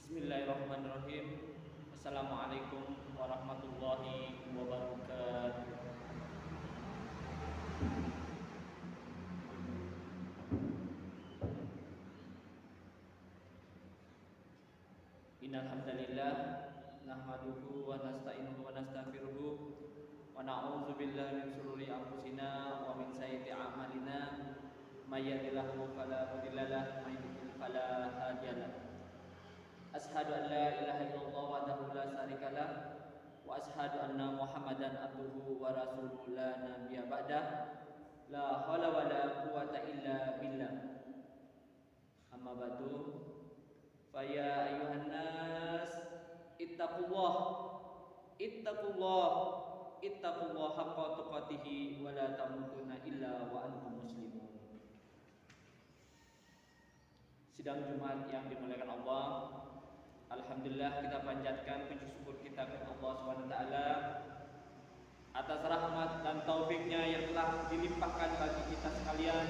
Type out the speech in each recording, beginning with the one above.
Bismillahirrahmanirrahim. Assalamualaikum warahmatullahi wabarakatuh. Innal hamdalillah nahmaduhu wa nasta'inuhu wa nastaghfiruh wa na'udzu billahi min shururi anfusina wa min sayyiati a'malina may yahdihillahu fala mudhillalah wa may yudhlil fala hadiyalah. Ashhadu an la ilaha illallah wahdahu la syarikalah wa ashhadu anna Muhammadan abduhu wa rasuluhu la nabiyya ba'dah. La haula wa la quwwata illa billah. Amma ba'du. Fa ya ayyuhan nas ittaqullah haqqa tuqatih wa la tamutunna illa wa antum muslimun. Sidang Jumat yang dimuliakan Allah, alhamdulillah kita panjatkan puji syukur kita kepada Allah Subhanahu wa taala atas rahmat dan taufiknya yang telah dilimpahkan bagi kita sekalian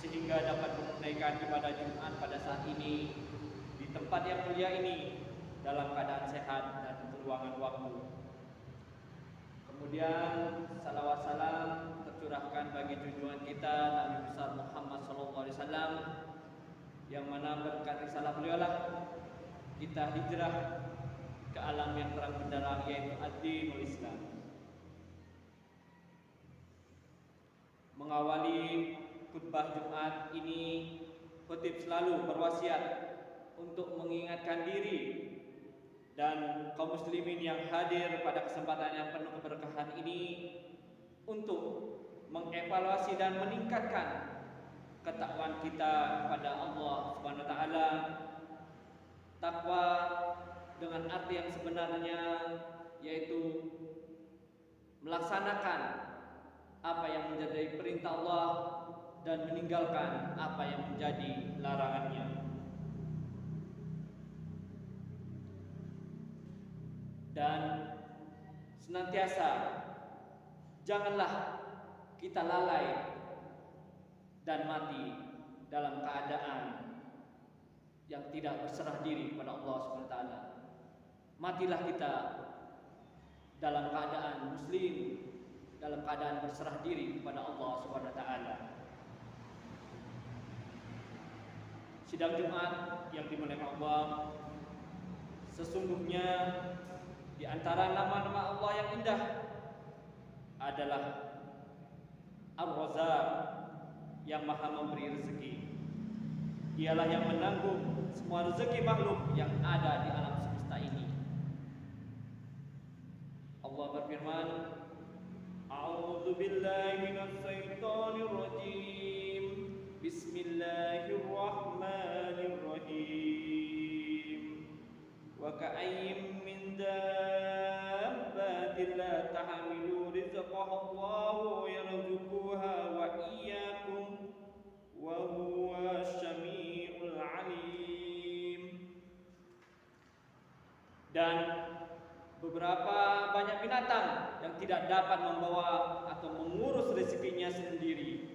sehingga dapat menunaikan ibadah Jumat pada saat ini di tempat yang mulia ini dalam keadaan sehat dan berluangan waktu. Kemudian salawat salam tercurahkan bagi junjungan kita Nabi besar Muhammad SAW, yang mana berkat risalah beliau lah kita hijrah ke alam yang terang benderang, yaitu ad-dinul Islam. Mengawali khutbah Jumat ini, khotib selalu berwasiat untuk mengingatkan diri dan kaum muslimin yang hadir pada kesempatan yang penuh keberkahan ini untuk mengevaluasi dan meningkatkan ketakwaan kita kepada Allah Subhanahu wa taala. Takwa dengan arti yang sebenarnya yaitu melaksanakan apa yang menjadi perintah Allah dan meninggalkan apa yang menjadi larangannya. Dan senantiasa janganlah kita lalai dan mati dalam keadaan yang tidak berserah diri kepada Allah Subhanahu wa taala. Matilah kita dalam keadaan muslim, dalam keadaan berserah diri kepada Allah Subhanahu wa taala. Sidang Jumat yang dimuliakan Allah, sesungguhnya di antara nama-nama Allah yang indah adalah Ar-Razzaq, yang maha memberi rezeki. Dialah yang menanggung semua rezeki makhluk yang ada di alam semesta ini. Allah berfirman, A'udzu billahi minasy syaithanir rajim. Bismillahirrahmanirrahim. Wa ka'ayyin min dabbatin la tahmilu rizqaha Allahu yarzuquha wa iyyakum wa huwa syami'ul alim. Dan beberapa banyak binatang yang tidak dapat membawa atau mengurus rezekinya sendiri.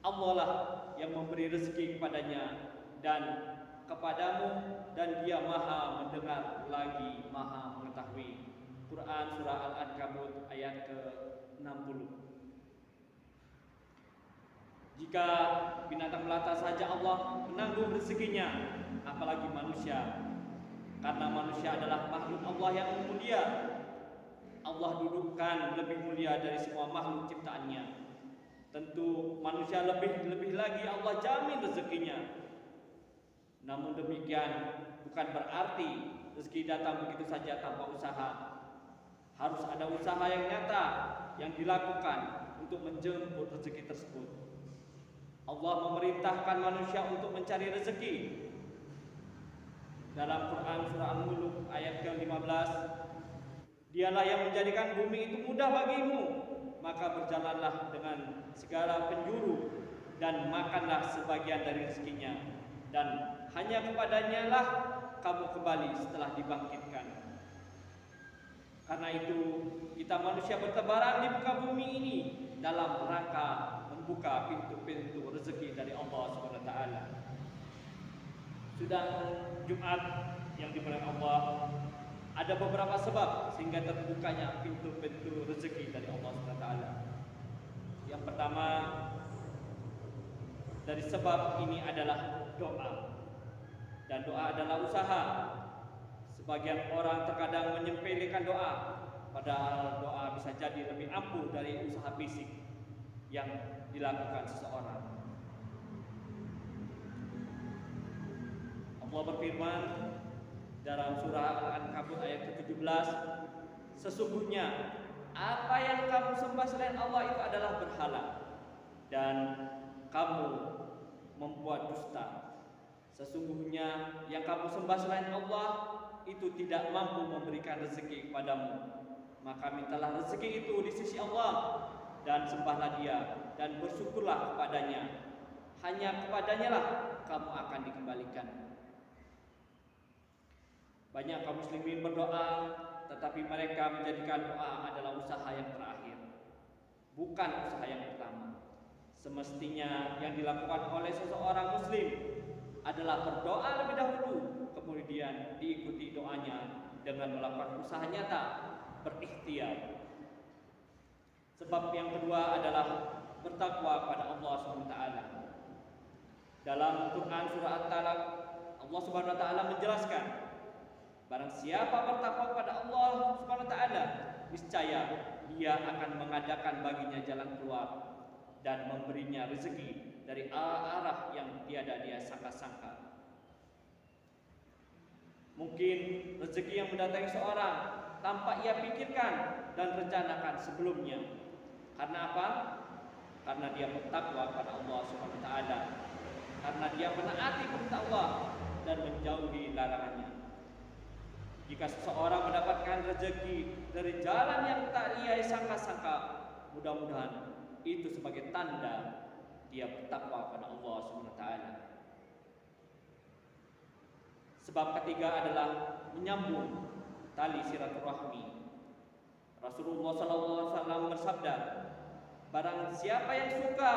Allah lah yang memberi rezeki kepadanya dan kepadamu, dan Dia maha mendengar lagi maha mengetahui. Quran surah Al-Ankabut ayat ke-60. Jika binatang melata saja Allah menanggung rezekinya, apalagi manusia. Karena manusia adalah makhluk Allah yang mulia. Allah dudukkan lebih mulia dari semua makhluk ciptaannya. Tentu manusia lebih lagi Allah jamin rezekinya. Namun demikian bukan berarti rezeki datang begitu saja tanpa usaha. Harus ada usaha yang nyata yang dilakukan untuk menjemput rezeki tersebut. Allah memerintahkan manusia untuk mencari rezeki. Dalam Quran surah Al-Mulk ayat ke-15, Dialah yang menjadikan bumi itu mudah bagimu, maka berjalanlah dengan segala penjuru dan makanlah sebagian dari rezekinya, dan hanya kepadanya lah kamu kembali setelah dibangkitkan. Karena itu kita manusia bertebaran di muka bumi ini dalam rangka membuka pintu-pintu rezeki dari Allah Subhanahu wa taala. Sudah Jumat yang dimuliakan Allah, ada beberapa sebab sehingga terbukanya pintu-pintu rezeki dari Allah SWT. Yang pertama dari sebab ini adalah doa, dan doa adalah usaha. Sebagian orang terkadang menyepelekan doa, padahal doa bisa jadi lebih ampuh dari usaha fisik yang dilakukan seseorang. Allah berfirman dalam surah Al-Ankabut ayat ke-17, sesungguhnya apa yang kamu sembah selain Allah itu adalah berhala, dan kamu membuat dusta. Sesungguhnya yang kamu sembah selain Allah itu tidak mampu memberikan rezeki kepadamu, maka mintalah rezeki itu di sisi Allah dan sembahlah Dia dan bersyukurlah kepadanya. Hanya kepadanya lah kamu akan dikembalikan. Banyak kaum muslimin berdoa, tetapi mereka menjadikan doa adalah usaha yang terakhir, bukan usaha yang pertama. Semestinya yang dilakukan oleh seseorang muslim adalah berdoa lebih dahulu, kemudian diikuti doanya dengan melakukan usaha nyata, berikhtiar. Sebab yang kedua adalah bertakwa pada Allah SWT. Dalam Quran surah At-Talaq, Allah SWT menjelaskan, barang siapa bertakwa pada Allah Subhanahu wa taala, niscaya Dia akan mengadakan baginya jalan keluar dan memberinya rezeki dari arah yang tiada dia sangka-sangka. Mungkin rezeki yang mendatangi seorang tanpa ia pikirkan dan rencanakan sebelumnya. Karena apa? Karena dia bertakwa pada Allah Subhanahu wa taala. Karena dia menaati perintah Allah dan menjauhi larangannya. Jika seseorang mendapatkan rezeki dari jalan yang tak ia sangka-sangka, mudah-mudahan itu sebagai tanda dia bertakwa pada Allah SWT. Sebab ketiga adalah menyambung tali silaturahmi. Rasulullah SAW bersabda, barang siapa yang suka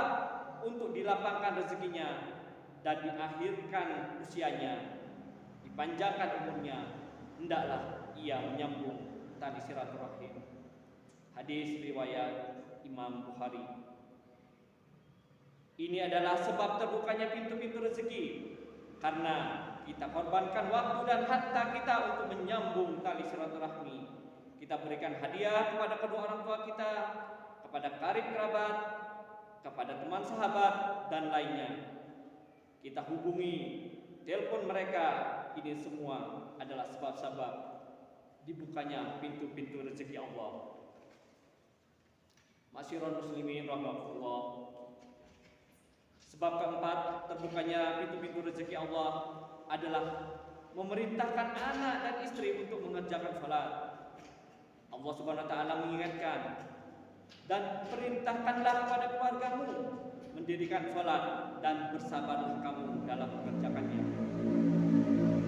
untuk dilapangkan rezekinya dan diakhirkan usianya, dipanjangkan umurnya, hendaklah ia menyambung tali silaturahim. Hadis riwayat Imam Bukhari. Ini adalah sebab terbukanya pintu-pintu rezeki, karena kita korbankan waktu dan harta kita untuk menyambung tali silaturahmi. Kita berikan hadiah kepada kedua orang tua kita, kepada karib kerabat, kepada teman sahabat dan lainnya. Kita hubungi, telepon mereka. Ini semua adalah sebab-sebab dibukanya pintu-pintu rezeki Allah. Masyiral muslimin rahimakumullah. Sebab keempat terbukanya pintu-pintu rezeki Allah adalah memerintahkan anak dan istri untuk mengerjakan salat. Allah Subhanahu wa taala mengingatkan, dan perintahkanlah kepada keluargamu mendirikan salat dan bersabarlah kamu dalam mengerjakannya.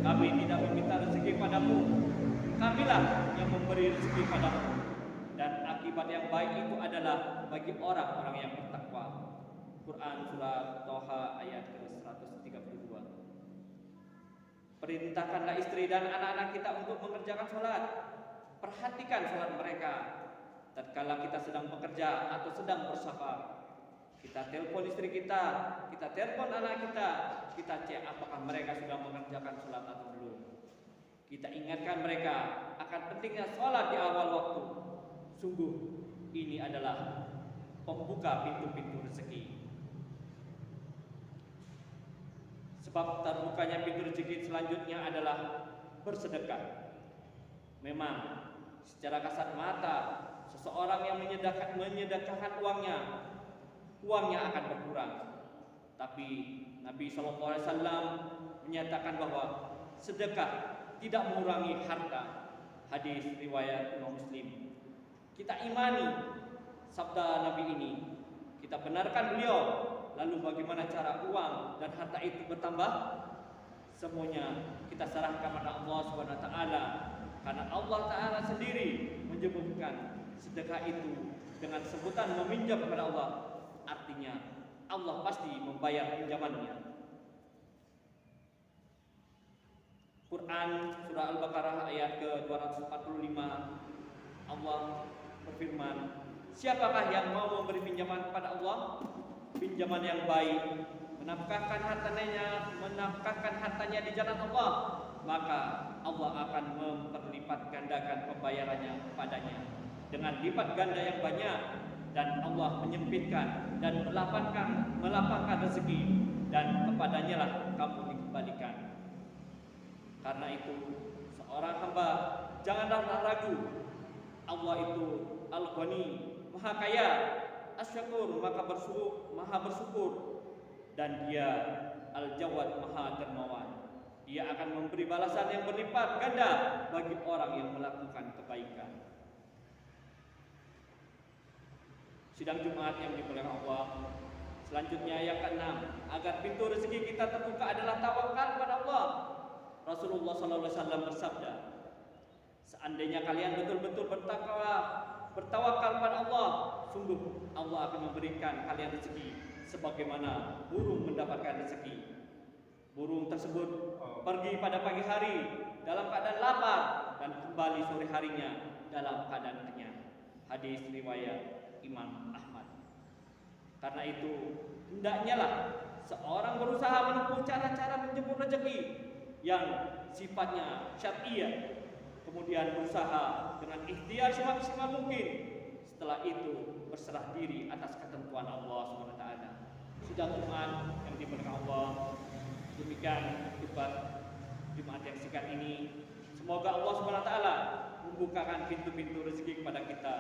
Kami tidak meminta rezeki padamu, kamilah yang memberi rezeki padamu, dan akibat yang baik itu adalah bagi orang-orang yang bertakwa. Quran surah Toha ayat ke-132. Perintahkanlah istri dan anak-anak kita untuk mengerjakan sholat. Perhatikan sholat mereka tatkala kita sedang bekerja atau sedang bersafar. Kita telepon istri kita telepon anak kita cek apakah mereka sudah mengerjakan sholat atau belum. Kita ingatkan mereka akan pentingnya sholat di awal waktu. Sungguh ini adalah pembuka pintu-pintu rezeki. Sebab terbukanya pintu rezeki selanjutnya adalah bersedekah. Memang secara kasat mata seseorang yang menyedekahkan uangnya akan berkurang. Tapi Nabi SAW menyatakan bahwa sedekah tidak mengurangi harta. Hadis riwayat Imam Muslim. Kita imani sabda Nabi ini, kita benarkan beliau. Lalu bagaimana cara uang dan harta itu bertambah? Semuanya kita serahkan kepada Allah Subhanahu wa taala, karena Allah taala sendiri menyebutkan sedekah itu dengan sebutan meminjam kepada Allah. Artinya Allah pasti membayar pinjamannya. Quran surah Al-Baqarah ayat ke-245 Allah berfirman, siapakah yang mau memberi pinjaman kepada Allah, pinjaman yang baik, menafkahkan hartanya di jalan Allah, maka Allah akan memperlipat gandakan pembayarannya kepadanya dengan lipat ganda yang banyak, dan Allah menyempitkan dan melapangkan rezeki, dan kepadanya lah kamu dikembalikan. Karena itu seorang hamba janganlah ragu, Allah itu Al-Ghani, Maha Kaya, Asy-Syakur, Maha bersyukur, dan Dia Al-Jawad, Maha Dermawan. Dia akan memberi balasan yang berlipat ganda bagi orang yang melakukan kebaikan. Sidang Jumat yang dimuliakan Allah, selanjutnya yang keenam, agar pintu rezeki kita terbuka adalah tawakal pada Allah. Rasulullah SAW bersabda, seandainya kalian betul-betul bertawakal pada Allah, sungguh Allah akan memberikan kalian rezeki sebagaimana burung mendapatkan rezeki. Burung tersebut pergi pada pagi hari dalam keadaan lapar dan kembali sore harinya dalam keadaan kenyang. Hadis riwayat Imam Ahmad. Karena itu hendaknya lah seorang berusaha menempuh cara-cara menjemput rezeki yang sifatnya syar'iyah, kemudian berusaha dengan ikhtiar semaksimal mungkin, setelah itu berserah diri atas ketentuan Allah SWT. Sidang Jumat yang dimuliakan Allah, demikian khutbah Jumat yang singkat ini. Semoga Allah SWT membukakan pintu-pintu rezeki kepada kita.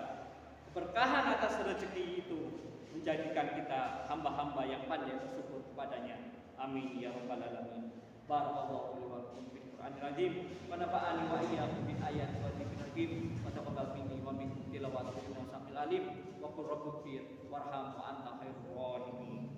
Keberkahan atas rezeki itu menjadikan kita hamba-hamba yang pandai bersyukur kepadanya. Amin ya rabbal alamin. Barakallahu li wa lakum fil Qur'anil azim wa nafa'ani wa iyyakum bil ayati wa dzikril hakim wa taqabbal minni wa minkum tilawatul musamil alim wa qur rabbighfir warham wa anta khairur rahimin.